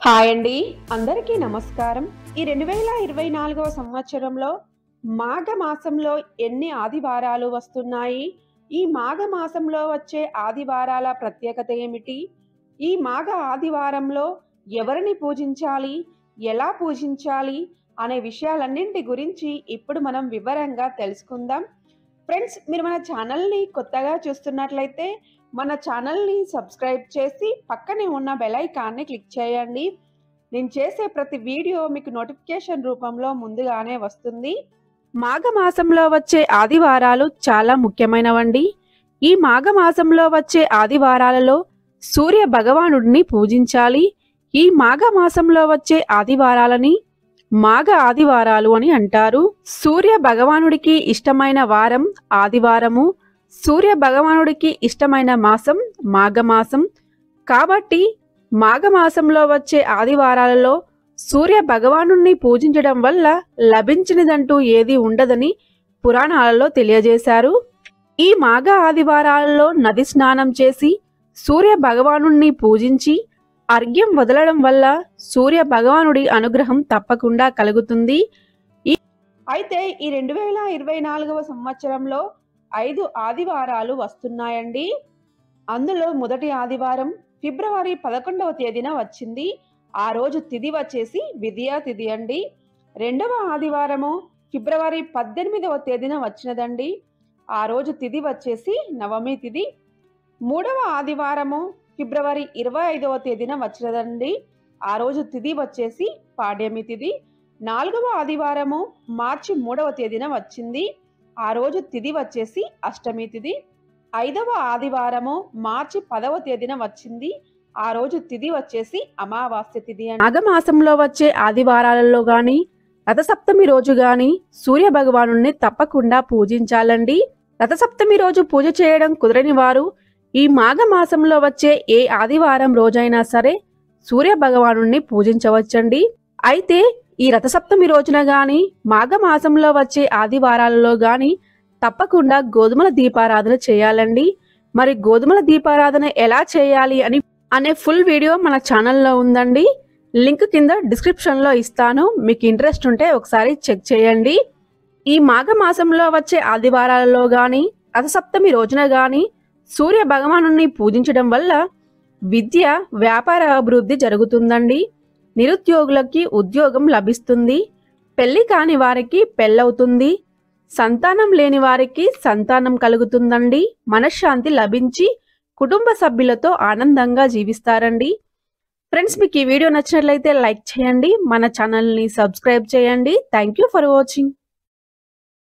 Hi అండి, అందరికీ నమస్కారం. ఈ 2024వ సంవత్సరంలో మాఘ మాసంలో ఎన్ని ఆదివారాలు వస్తున్నాయి? ఈ మాఘ మాసంలో వచ్చే ఆదివారాల ప్రత్యేకత ఏమిటి? ఈ మాఘ ఆదివారంలో ఎవరిని పూజించాలి? ఎలా పూజించాలి? అనే విషయాలన్నింటి గురించి ఇప్పుడు మనం వివరంగా తెలుసుకుందాం. ఫ్రెండ్స్, మీరు మన ఛానల్ని కొత్తగా చూస్తున్నట్లయితే మన ఛానల్ని సబ్స్క్రైబ్ చేసి పక్కనే ఉన్న బెల్ ఐకాన్ని క్లిక్ చేయండి. నేను చేసే ప్రతి వీడియో మీకు నోటిఫికేషన్ రూపంలో ముందుగానే వస్తుంది. మాఘమాసంలో వచ్చే ఆదివారాలు చాలా ముఖ్యమైనవండి. ఈ మాఘమాసంలో వచ్చే ఆదివారాలలో సూర్య భగవానుడిని పూజించాలి. ఈ మాఘమాసంలో వచ్చే ఆదివారాలని మాఘ ఆదివారాలు అని అంటారు. సూర్య భగవానుడికి ఇష్టమైన వారం ఆదివారము. సూర్య భగవానుడికి ఇష్టమైన మాసం మాఘమాసం. కాబట్టి మాఘమాసంలో వచ్చే ఆదివారాలలో సూర్య భగవానుణ్ణి పూజించడం వల్ల లభించినదంటూ ఏది ఉండదని పురాణాలలో తెలియజేశారు. ఈ మాఘ ఆదివారాలలో నది స్నానం చేసి సూర్య భగవానుణ్ణి పూజించి అర్ఘ్యం వదలడం వల్ల సూర్య భగవానుడి అనుగ్రహం తప్పకుండా కలుగుతుంది. అయితే ఈ 2024వ సంవత్సరంలో 5 ఆదివారాలు వస్తున్నాయండి. అందులో మొదటి ఆదివారం ఫిబ్రవరి 11వ తేదీన వచ్చింది. ఆ రోజు తిథి వచ్చేసి విద్యా తిథి అండి. రెండవ ఆదివారము ఫిబ్రవరి 18వ తేదీన వచ్చినదండి. ఆ రోజు తిథి వచ్చేసి నవమి తిథి. మూడవ ఆదివారము ఫిబ్రవరి 25వ తేదీన వచ్చినదండి. ఆ రోజు తిథి వచ్చేసి పాడ్యమి తిథి. నాలుగవ ఆదివారము మార్చి 3వ తేదీన వచ్చింది. ఆ రోజు తిథి వచ్చేసి అష్టమి తిథి. ఐదవ ఆదివారము మార్చి 10వ తేదీన వచ్చింది. ఆ రోజు తిథి వచ్చేసి అమావాస్య తిథి. మాఘమాసంలో వచ్చే ఆదివారాలలో గాని రథసప్తమి రోజు గాని సూర్య భగవానుణ్ణి తప్పకుండా పూజించాలండి. రథసప్తమి రోజు పూజ చేయడం కుదరని వారు ఈ మాఘమాసంలో వచ్చే ఏ ఆదివారం రోజైనా సరే సూర్య భగవానుణ్ణి పూజించవచ్చండి. అయితే ఈ రథసప్తమి రోజున గాని మాఘమాసంలో వచ్చే ఆదివారాలలో గాని తప్పకుండా గోధుమల దీపారాధన చేయాలండి. మరి గోధుమల దీపారాధన ఎలా చేయాలి అనే ఫుల్ వీడియో మన ఛానల్లో ఉందండి. లింక్ కింద డిస్క్రిప్షన్లో ఇస్తాను. మీకు ఇంట్రెస్ట్ ఉంటే ఒకసారి చెక్ చేయండి. ఈ మాఘమాసంలో వచ్చే ఆదివారాలలో గాని రథసప్తమి రోజున గాని సూర్య భగవానుణ్ణి పూజించడం వల్ల విద్య వ్యాపార అభివృద్ధి జరుగుతుందండి. నిరుద్యోగులకి ఉద్యోగం లభిస్తుంది. పెళ్లి కాని వారికి పెళ్ళవుతుంది. సంతానం లేని వారికి సంతానం కలుగుతుందండి. మనశ్శాంతి లభించి కుటుంబ సభ్యులతో ఆనందంగా జీవిస్తారండి. ఫ్రెండ్స్, మీకు ఈ వీడియో నచ్చినట్లయితే లైక్ చేయండి. మన ఛానల్ని సబ్స్క్రైబ్ చేయండి. Thank you for watching.